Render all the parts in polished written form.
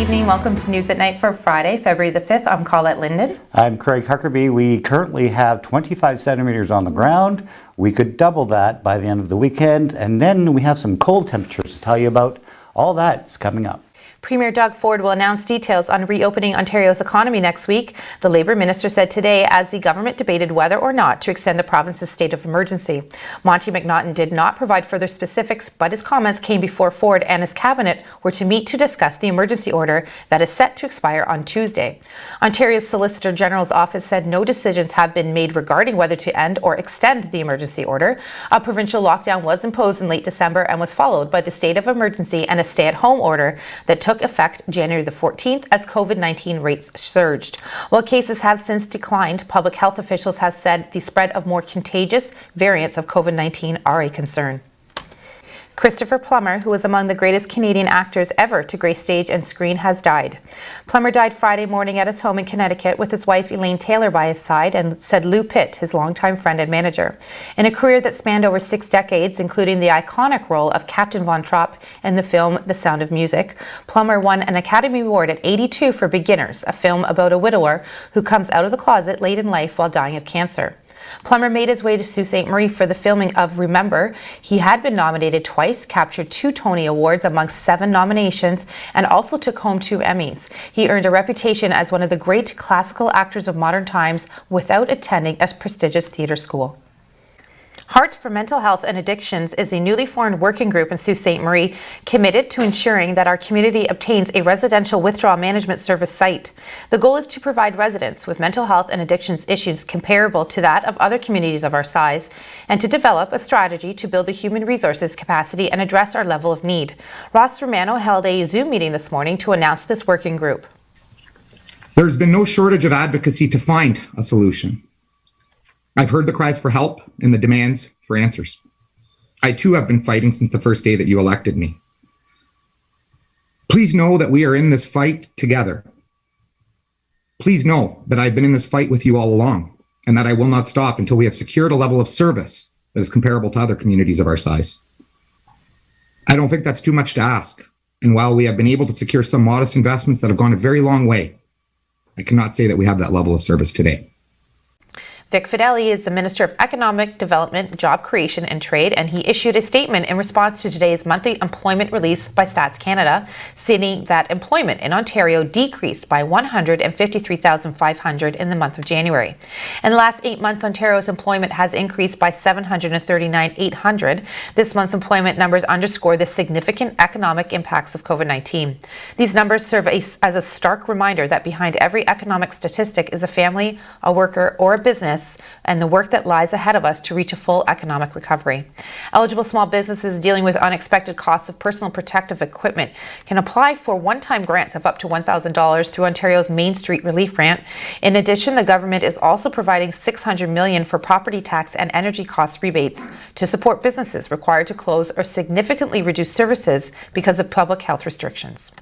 evening. Welcome to News at Night for Friday, February the 5th. I'm Colette Linden. I'm Craig Huckerby. We currently have 25 centimeters on the ground. We could double that by the end of the weekend. And then we have some cold temperatures to tell you about. All that's coming up. Premier Doug Ford will announce details on reopening Ontario's economy next week, the Labour Minister said today as the government debated whether or not to extend the province's state of emergency. Monty McNaughton did not provide further specifics, but his comments came before Ford and his cabinet were to meet to discuss the emergency order that is set to expire on Tuesday. Ontario's Solicitor General's office said no decisions have been made regarding whether to end or extend the emergency order. A provincial lockdown was imposed in late December and was followed by the state of emergency and a stay-at-home order that took effect January the 14th as COVID-19 rates surged. While cases have since declined, public health officials have said the spread of more contagious variants of COVID-19 are a concern. Christopher Plummer, who was among the greatest Canadian actors ever to grace stage and screen, has died. Plummer died Friday morning at his home in Connecticut with his wife Elaine Taylor by his side, and said Lou Pitt, his longtime friend and manager. In a career that spanned over 6 decades, including the iconic role of Captain Von Trapp in the film The Sound of Music, Plummer won an Academy Award at 82 for Beginners, a film about a widower who comes out of the closet late in life while dying of cancer. Plummer made his way to Sault Ste. Marie for the filming of Remember. He had been nominated twice, captured 2 Tony Awards amongst 7 nominations, and also took home 2 Emmys. He earned a reputation as one of the great classical actors of modern times without attending a prestigious theatre school. Hearts for Mental Health and Addictions is a newly formed working group in Sault Ste. Marie committed to ensuring that our community obtains a residential withdrawal management service site. The goal is to provide residents with mental health and addictions issues comparable to that of other communities of our size, and to develop a strategy to build the human resources capacity and address our level of need. Ross Romano held a Zoom meeting this morning to announce this working group. There's been no shortage of advocacy to find a solution. I've heard the cries for help and the demands for answers. I too have been fighting since the first day that you elected me. Please know that we are in this fight together. Please know that I've been in this fight with you all along, and that I will not stop until we have secured a level of service that is comparable to other communities of our size. I don't think that's too much to ask. And while we have been able to secure some modest investments that have gone a very long way, I cannot say that we have that level of service today. Vic Fedeli is the Minister of Economic Development, Job Creation and Trade, and he issued a statement in response to today's monthly employment release by Stats Canada, stating that employment in Ontario decreased by 153,500 in the month of January. In the last 8 months, Ontario's employment has increased by 739,800. This month's employment numbers underscore the significant economic impacts of COVID-19. These numbers serve as a stark reminder that behind every economic statistic is a family, a worker, or a business, and the work that lies ahead of us to reach a full economic recovery. Eligible small businesses dealing with unexpected costs of personal protective equipment can apply for one-time grants of up to $1,000 through Ontario's Main Street Relief Grant. In addition, the government is also providing $600 million for property tax and energy cost rebates to support businesses required to close or significantly reduce services because of public health restrictions.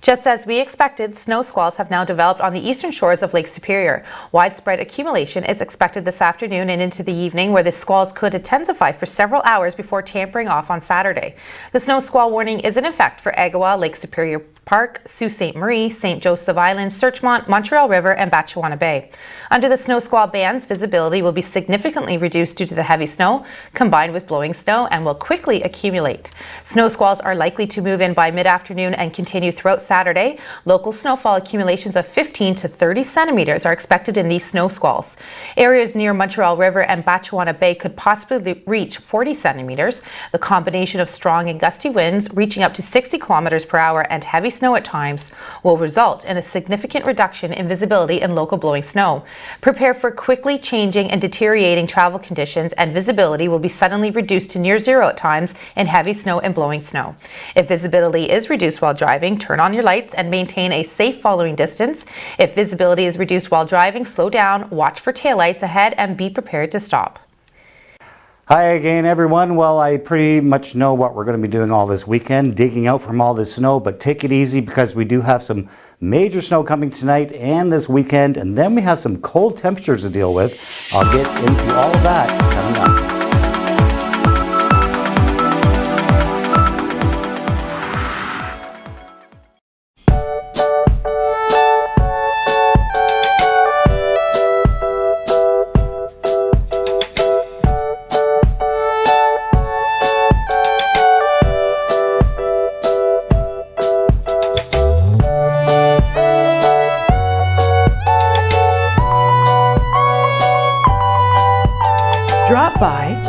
Just as we expected, snow squalls have now developed on the eastern shores of Lake Superior. Widespread accumulation is expected this afternoon and into the evening, where the squalls could intensify for several hours before tapering off on Saturday. The snow squall warning is in effect for Agawa, Lake Superior Park, Sault Ste. Marie, St. Joseph Island, Searchmont, Montreal River, and Batchewana Bay. Under the snow squall bans, visibility will be significantly reduced due to the heavy snow, combined with blowing snow, and will quickly accumulate. Snow squalls are likely to move in by mid-afternoon and continue throughout Saturday. Local snowfall accumulations of 15 to 30 centimeters are expected in these snow squalls. Areas near Montreal River and Batchewana Bay could possibly reach 40 centimeters. The combination of strong and gusty winds reaching up to 60 kilometers per hour and heavy snow at times will result in a significant reduction in visibility and local blowing snow. Prepare for quickly changing and deteriorating travel conditions, and visibility will be suddenly reduced to near zero at times in heavy snow and blowing snow. If visibility is reduced while driving, turn on your lights and maintain a safe following distance. If visibility is reduced while driving, slow down, watch for taillights ahead, and be prepared to stop. Hi again, everyone. Well, I pretty much know what we're going to be doing all this weekend, digging out from all this snow, but take it easy because we do have some major snow coming tonight and this weekend, and then we have some cold temperatures to deal with. I'll get into all of that coming up.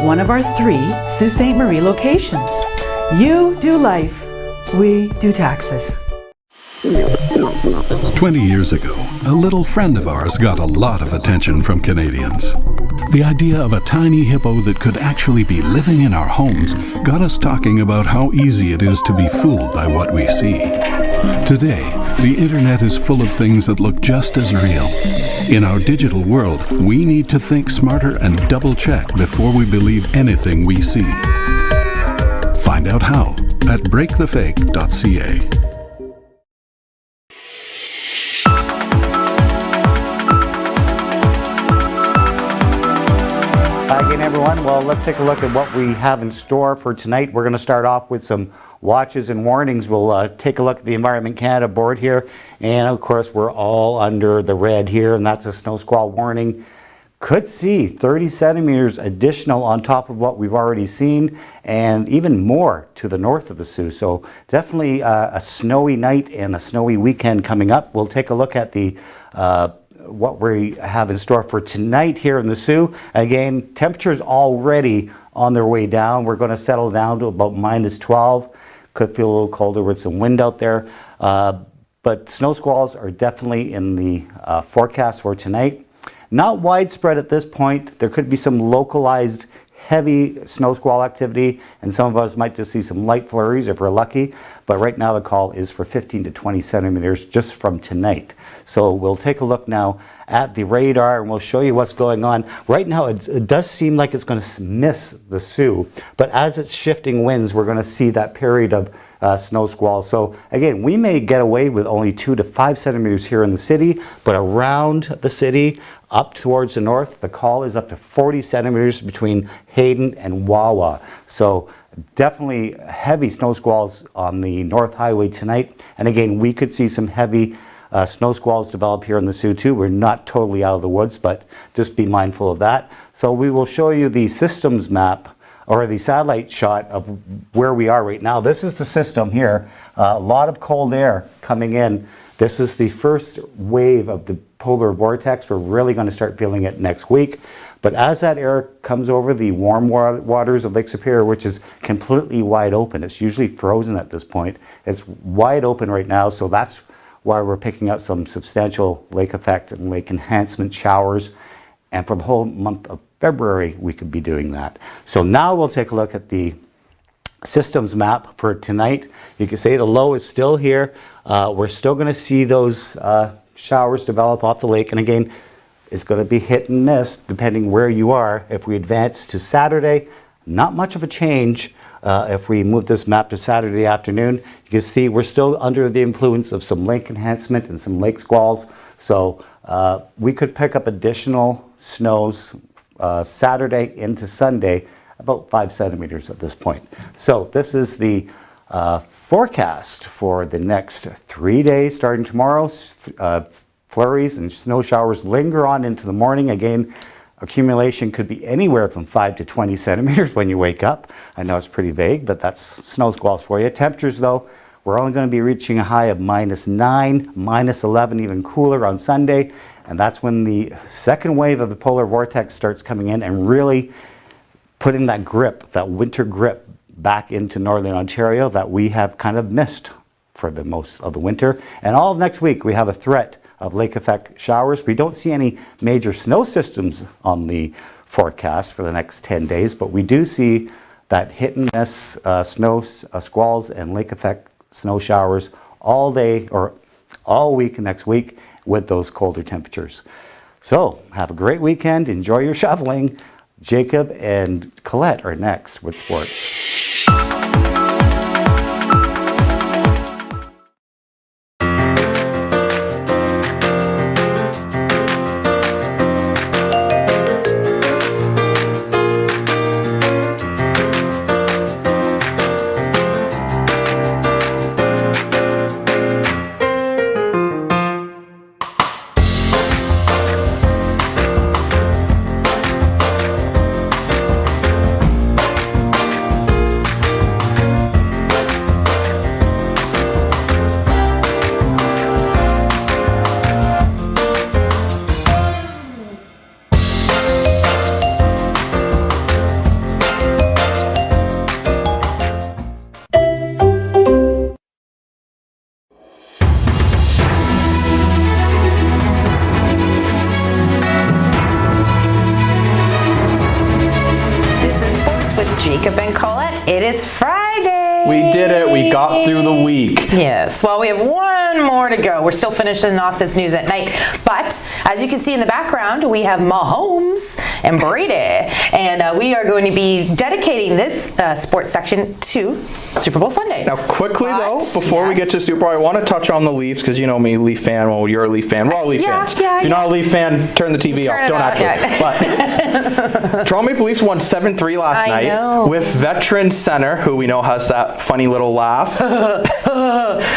one of our 3 Sault Ste. Marie locations. You do life, we do taxes. 20 years ago, a little friend of ours got a lot of attention from Canadians. The idea of a tiny hippo that could actually be living in our homes got us talking about how easy it is to be fooled by what we see. Today, the internet is full of things that look just as real. In our digital world, we need to think smarter and double-check before we believe anything we see. Find out how at breakthefake.ca. Hi again, everyone. Well, let's take a look at what we have in store for tonight. We're going to start off with some watches and warnings. We'll take a look at the Environment Canada board here. And of course, we're all under the red here, and that's a snow squall warning. Could see 30 centimeters additional on top of what we've already seen, and even more to the north of the Sault. So definitely a snowy night and a snowy weekend coming up. We'll take a look at the what we have in store for tonight here in the Sault. Again, temperatures already on their way down. We're going to settle down to about -12. Could feel a little colder with some wind out there. But snow squalls are definitely in the forecast for tonight. Not widespread at this point. There could be some localized heavy snow squall activity, and some of us might just see some light flurries if we're lucky. But right now the call is for 15 to 20 centimeters just from tonight. So we'll take a look now at the radar and we'll show you what's going on. Right now it does seem like it's going to miss the Sault, but as it's shifting winds, we're going to see that period of snow squalls. So again, we may get away with only 2 to 5 centimeters here in the city, but around the city, up towards the north, the call is up to 40 centimeters between Hayden and Wawa. So definitely heavy snow squalls on the North Highway tonight. And again, we could see some heavy snow squalls develop here in the Sault too. We're not totally out of the woods, but just be mindful of that. So we will show you the systems map or the satellite shot of where we are right now. This is the system here. A lot of cold air coming in. This is the first wave of the polar vortex. We're really going to start feeling it next week. But as that air comes over the warm waters of Lake Superior, which is completely wide open, it's usually frozen at this point. It's wide open right now, so that's why we're picking up some substantial lake effect and lake enhancement showers. And for the whole month of February, we could be doing that. So now we'll take a look at the systems map for tonight. You can see the low is still here. We're still going to see those showers develop off the lake. And again, it's going to be hit and miss depending where you are. If we advance to Saturday, not much of a change. If we move this map to Saturday afternoon, you can see we're still under the influence of some lake enhancement and some lake squalls. So we could pick up additional snows Saturday into Sunday, about 5 centimeters at this point. So this is the forecast for the next 3 days starting tomorrow. Flurries and snow showers linger on into the morning. Again, accumulation could be anywhere from 5 to 20 centimeters when you wake up. I know it's pretty vague, but that's snow squalls for you. Temperatures though, we're only going to be reaching a high of -9, -11, even cooler on Sunday. And that's when the second wave of the polar vortex starts coming in and really putting that grip, that winter grip, back into northern Ontario that we have kind of missed for the most of the winter. And all of next week we have a threat of lake effect showers. We don't see any major snow systems on the forecast for the next 10 days, but we do see that hit and miss snow squalls and lake effect snow showers all day or all week next week with those colder temperatures. So have a great weekend. Enjoy your shoveling. Jacob and Colette are next with sports. we got through the week. Yes. Well, we have one more to go. We're still finishing off this news at night. But as you can see in the background, we have Mahomes and Brady. And we are going to be dedicating this sports section to Super Bowl Sunday. Now, quickly though, before we get to Super Bowl, I want to touch on the Leafs because you know me, Leaf fan. Well, you're a Leaf fan. We're all Leaf fans. Yeah, if you're not a Leaf fan, turn the TV off. Don't actually. But Toronto Maple Leafs won 7-3 last night with veteran center, who we know has that funny little laugh,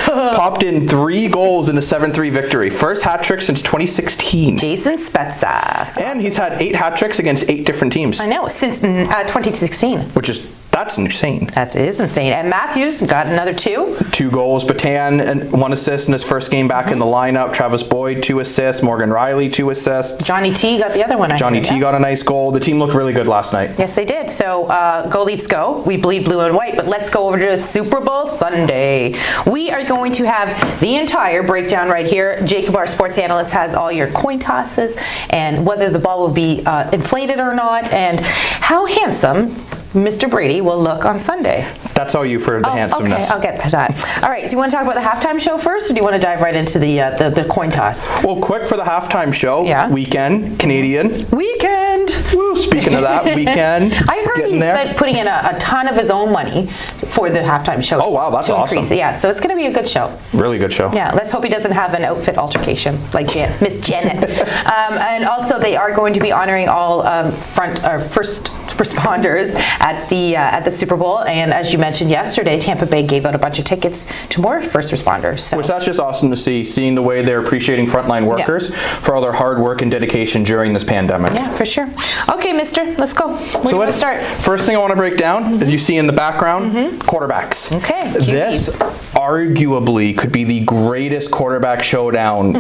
popped in 3 goals in a 7-3 victory. First hat trick since 2016. Jason Spezza. And he's had 8 hat tricks against 8 different teams. I know, since 2016. Which is, that's insane. That is insane. And Matthews got another 2. 2 goals. Batan, and 1 assist in his first game back in the lineup. Travis Boyd, 2 assists. Morgan Riley, 2 assists. Johnny T got the other one. Johnny T got a nice goal. The team looked really good last night. Yes, they did. So go Leafs go. We bleed blue and white. But let's go over to Super Bowl Sunday. We are going to have the entire breakdown right here. Jacob, our sports analyst, has all your coin tosses and whether the ball will be inflated or not and how handsome Mr. Brady will look on Sunday. That's all you for the handsomeness. Okay, I'll get to that. All right, so you want to talk about the halftime show first, or do you want to dive right into the coin toss? Well, quick for the halftime show. Yeah. Weekend, Canadian. Weekend. Woo, speaking of that, Weekend. I heard he's been putting in a ton of his own money for the halftime show. Oh, wow, that's awesome. Yeah, so it's going to be a good show. Really good show. Yeah, let's hope he doesn't have an outfit altercation like Miss Janet. And also, they are going to be honoring all first responders at the Super Bowl, and as you mentioned yesterday, Tampa Bay gave out a bunch of tickets to more first responders. So. Which that's just awesome to see, seeing the way they're appreciating frontline workers for all their hard work and dedication during this pandemic. Yeah, for sure. Okay, mister, let's go. Where do you want to start? First thing I want to break down, as you see in the background, quarterbacks. Okay. This arguably could be the greatest quarterback showdown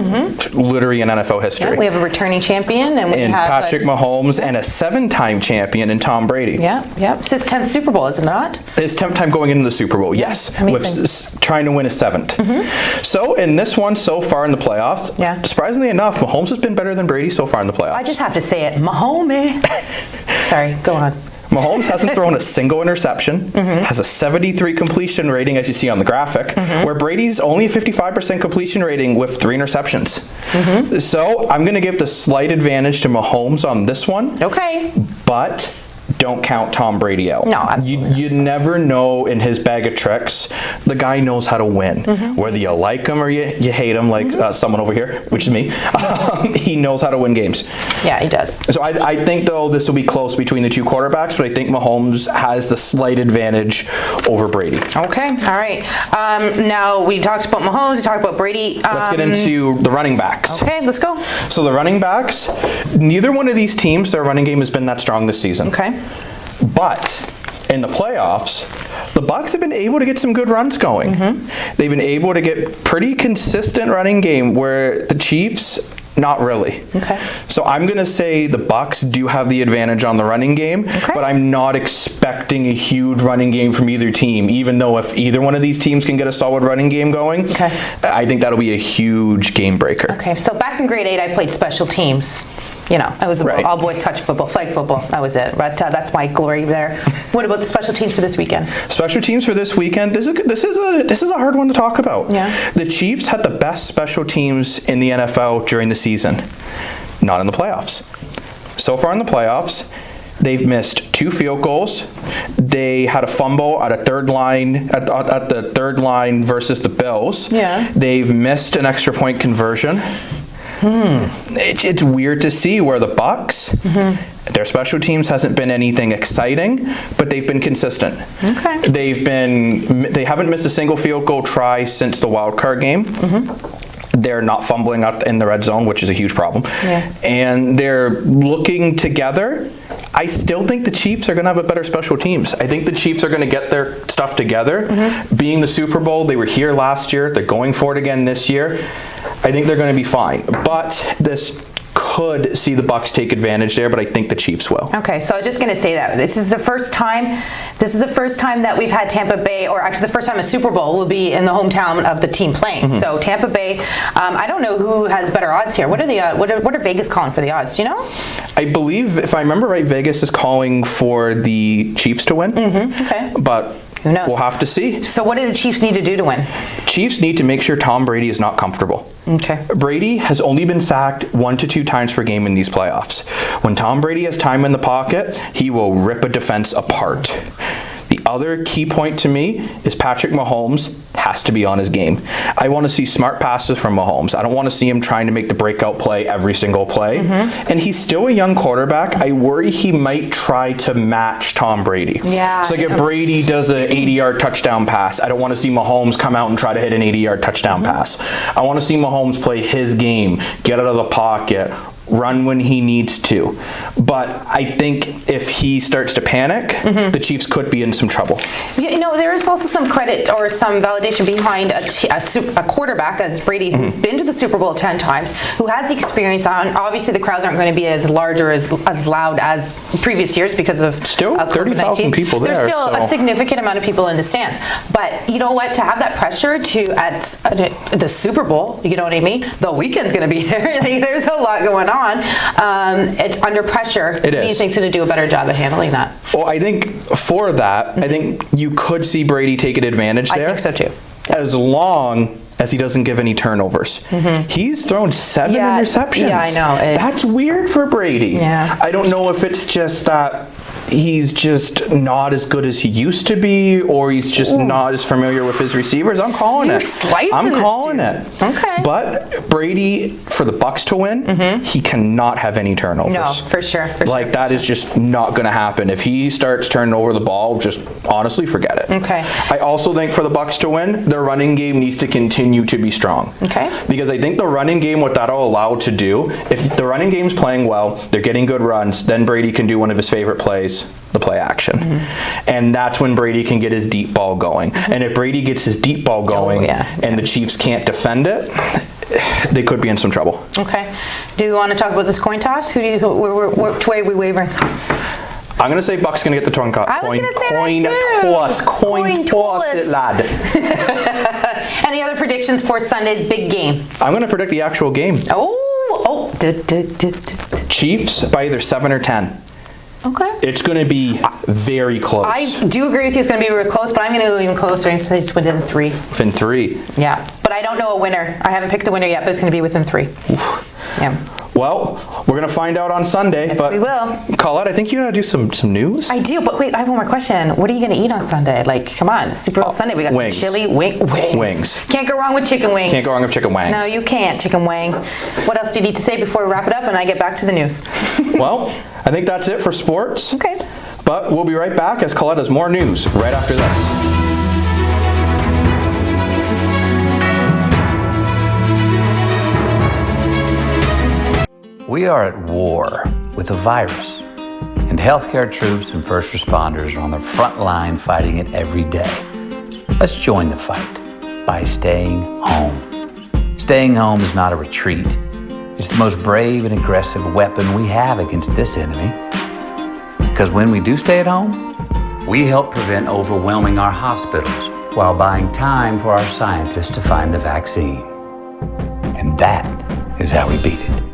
literally in NFL history. Yeah, we have a returning champion, and we have Patrick Mahomes and a 7-time champion in Tom Brady. Yeah. It's his 10th Super Bowl, is it not? His 10th time going into the Super Bowl, yes. Amazing. With trying to win a 7th. So in this one so far in the playoffs, surprisingly enough, Mahomes has been better than Brady so far in the playoffs. I just have to say it, Mahomes. Sorry, go on. Mahomes hasn't thrown a single interception, has a 73 completion rating, as you see on the graphic, where Brady's only a 55% completion rating with 3 interceptions. So I'm going to give the slight advantage to Mahomes on this one. Okay. But don't count Tom Brady out. No, absolutely. You never know in his bag of tricks. The guy knows how to win. Whether you like him or you hate him, like someone over here, which is me, he knows how to win games. Yeah, he does. So I think, though, this will be close between the 2 quarterbacks, but I think Mahomes has the slight advantage over Brady. Okay, all right. Now, we talked about Mahomes, we talked about Brady. Let's get into the running backs. Okay, let's go. So the running backs, neither one of these teams, their running game has been that strong this season. Okay. But in the playoffs, the Bucs have been able to get some good runs going. They've been able to get pretty consistent running game where the Chiefs, not really. Okay. So I'm going to say the Bucs do have the advantage on the running game, but I'm not expecting a huge running game from either team, even though if either one of these teams can get a solid running game going, I think that'll be a huge game breaker. Okay, so back in grade 8, I played special teams. You know, I was all boys touch football, flag football. That was it. But that's my glory there. What about the special teams for this weekend? Special teams for this weekend. This is a hard one to talk about. Yeah. The Chiefs had the best special teams in the NFL during the season, not in the playoffs. So far in the playoffs, they've missed 2 field goals. They had a fumble at a third line at the third line versus the Bills. Yeah. They've missed an extra point conversion. It's weird to see where the Bucs, their special teams hasn't been anything exciting, but they've been consistent. Okay. They haven't missed a single field goal try since the wild card game. They're not fumbling out in the red zone, which is a huge problem. Yeah. And they're looking together. I still think the Chiefs are going to have a better special teams. I think the Chiefs are going to get their stuff together. Being the Super Bowl, they were here last year. They're going for it again this year. I think they're going to be fine. But this could see the Bucs take advantage there, but I think the Chiefs will. Okay, so I was just going to say that this is the first time that we've had Tampa Bay, or actually the first time a Super Bowl will be in the hometown of the team playing. So Tampa Bay, I don't know who has better odds here. What are the what are Vegas calling for the odds? Do you know? I believe, if I remember right, Vegas is calling for the Chiefs to win. Okay. But Who knows? We'll have to see. So what do the Chiefs need to do to win? Chiefs need to make sure Tom Brady is not comfortable. Okay. Brady has only been sacked 1 to 2 times per game in these playoffs. When Tom Brady has time in the pocket, he will rip a defense apart. The other key point to me is Patrick Mahomes has to be on his game. I want to see smart passes from Mahomes. I don't want to see him trying to make the breakout play every single play. And he's still a young quarterback. I worry he might try to match Tom Brady. Yeah. So like if Brady does an 80-yard touchdown pass, I don't want to see Mahomes come out and try to hit an 80-yard touchdown pass. I want to see Mahomes play his game, get out of the pocket, run when he needs to. But I think if he starts to panic, the Chiefs could be in some trouble. You know, there is also some credit or some validation behind a quarterback as Brady, who's been to the Super Bowl 10 times, who has the experience on. Obviously, the crowds aren't going to be as large or as loud as previous years because of still 30,000 people there. There's still a significant amount of people in the stands. But you know what? To have that pressure at the Super Bowl, you know what I mean? The weekend's going to be there. Like, there's a lot going on. It's under pressure. It is. He thinks going to do a better job at handling that. Well, I think for that, I think you could see Brady taking advantage there. I think so too. As long as he doesn't give any turnovers. He's thrown 7 interceptions. Yeah, I know. That's weird for Brady. Yeah. I don't know if it's just that he's just not as good as he used to be, or he's just not as familiar with his receivers. I'm calling it. I'm calling it. Okay. But Brady, for the Bucs to win, he cannot have any turnovers. No, for sure. Like that is just not going to happen. If he starts turning over the ball, just honestly forget it. Okay. I also think for the Bucs to win, their running game needs to continue to be strong. Okay. Because I think the running game, what that'll allow to do, if the running game's playing well, they're getting good runs, then Brady can do one of his favorite plays, the play action. And that's when Brady can get his deep ball going. And if Brady gets his deep ball going and the Chiefs can't defend it, they could be in some trouble. Okay. Do you want to talk about this coin toss? Which way are we wavering? I'm going to say Buck's going to get the coin toss. I was going to say that too. Coin toss it, lad. Any other predictions for Sunday's big game? I'm going to predict the actual game. Chiefs by either 7 or 10. Okay. It's going to be very close. I do agree with you. It's going to be really close, but I'm going to go even closer and say it's within 3. Within 3. Yeah, but I don't know a winner. I haven't picked a winner yet, but it's going to be within 3. Yeah. Well, we're going to find out on Sunday. Yes, but we will. Colette, I think you're going to do some news. I do, but wait, I have one more question. What are you going to eat on Sunday? Like, come on, Super Bowl Sunday. We got wings. some chili wings. Can't go wrong with chicken wings. Can't go wrong with chicken wings. No, you can't, chicken wing. What else do you need to say before we wrap it up and I get back to the news? Well, I think that's it for sports. Okay. But we'll be right back as Colette has more news right after this. We are at war with a virus, and healthcare troops and first responders are on the front line fighting it every day. Let's join the fight by staying home. Staying home is not a retreat. It's the most brave and aggressive weapon we have against this enemy. Because when we do stay at home, we help prevent overwhelming our hospitals while buying time for our scientists to find the vaccine. And that is how we beat it.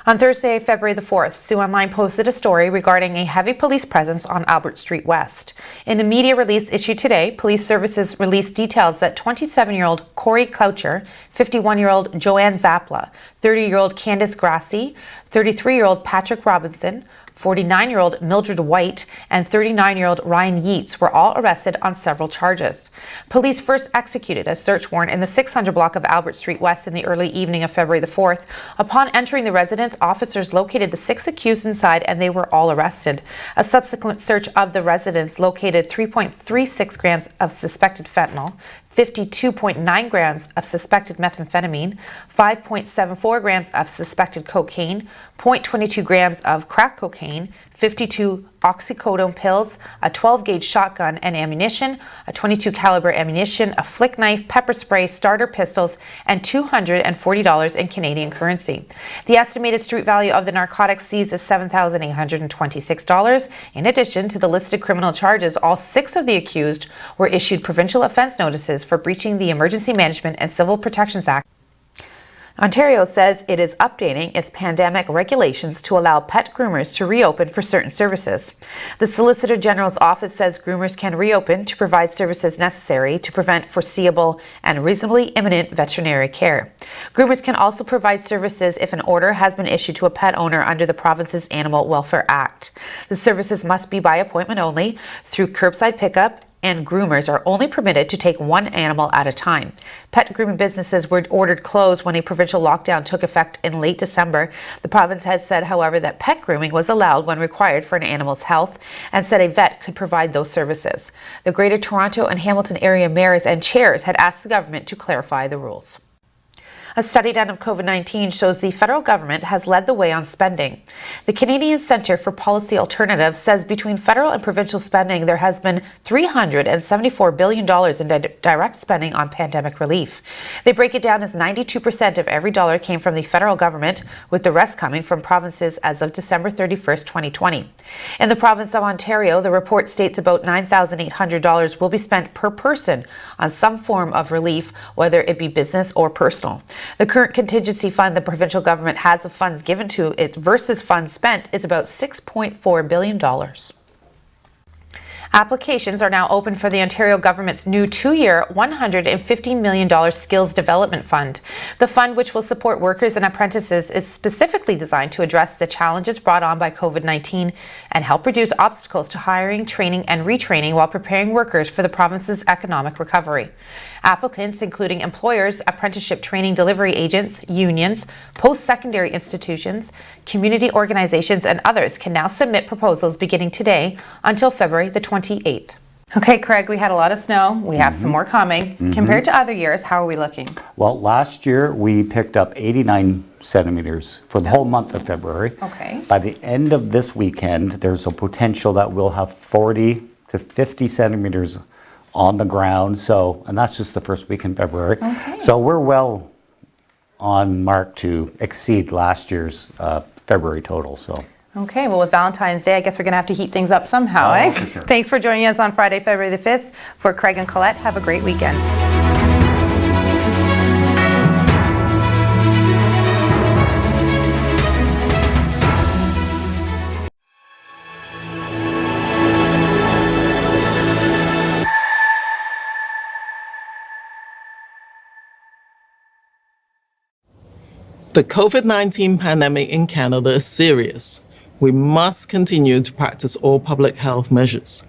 On Thursday, February the 4th, Sioux Online posted a story regarding a heavy police presence on Albert Street West. In a media release issued today, police services released details that 27-year-old Corey Cloucher, 51-year-old Joanne Zapla, 30-year-old Candace Grassi, 33-year-old Patrick Robinson, 49-year-old Mildred White, and 39-year-old Ryan Yeats were all arrested on several charges. Police first executed a search warrant in the 600 block of Albert Street West in the early evening of February the 4th. Upon entering the residence, officers located the 6 accused inside and they were all arrested. A subsequent search of the residence located 3.36 grams of suspected fentanyl, 52.9 grams of suspected methamphetamine, 5.74 grams of suspected cocaine, 0.22 grams of crack cocaine, 52 oxycodone pills, a 12-gauge shotgun and ammunition, a .22 caliber ammunition, a flick knife, pepper spray, starter pistols, and $240 in Canadian currency. The estimated street value of the narcotics seized is $7,826. In addition to the listed criminal charges, all 6 of the accused were issued provincial offense notices for breaching the Emergency Management and Civil Protections Act. Ontario says it is updating its pandemic regulations to allow pet groomers to reopen for certain services. The Solicitor General's office says groomers can reopen to provide services necessary to prevent foreseeable and reasonably imminent veterinary care. Groomers can also provide services if an order has been issued to a pet owner under the province's Animal Welfare Act. The services must be by appointment only, through curbside pickup, and groomers are only permitted to take one animal at a time. Pet grooming businesses were ordered closed when a provincial lockdown took effect in late December. The province has said, however, that pet grooming was allowed when required for an animal's health, and said a vet could provide those services. The Greater Toronto and Hamilton area mayors and chairs had asked the government to clarify the rules. A study done of COVID-19 shows the federal government has led the way on spending. The Canadian Centre for Policy Alternatives says between federal and provincial spending, there has been $374 billion in direct spending on pandemic relief. They break it down as 92% of every dollar came from the federal government, with the rest coming from provinces as of December 31st, 2020. In the province of Ontario, the report states about $9,800 will be spent per person on some form of relief, whether it be business or personal. The current contingency fund the provincial government has of funds given to it versus funds spent is about $6.4 billion. Applications are now open for the Ontario government's new 2-year, $150 million Skills Development Fund. The fund, which will support workers and apprentices, is specifically designed to address the challenges brought on by COVID-19 and help reduce obstacles to hiring, training, and retraining while preparing workers for the province's economic recovery. Applicants, including employers, apprenticeship training delivery agents, unions, post-secondary institutions, community organizations, and others, can now submit proposals beginning today until February the 28th. Okay, Craig, we had a lot of snow. We have some more coming. Compared to other years, how are we looking? Well, last year we picked up 89 centimeters for the whole month of February. Okay. By the end of this weekend, there's a potential that we'll have 40 to 50 centimeters on the ground. So, and that's just the first week in February. Okay. So we're well on mark to exceed last year's February total. So. Okay, well, with Valentine's Day, I guess we're going to have to heat things up somehow, eh? For sure. Thanks for joining us on Friday, February the 5th. For Craig and Colette, have a great weekend. The COVID-19 pandemic in Canada is serious. We must continue to practice all public health measures.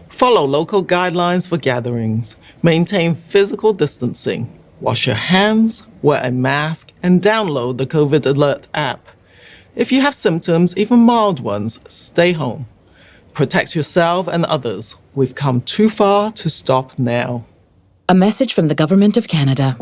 Follow local guidelines for gatherings, maintain physical distancing, wash your hands, wear a mask, and download the COVID Alert app. If you have symptoms, even mild ones, stay home. Protect yourself and others. We've come too far to stop now. A message from the Government of Canada.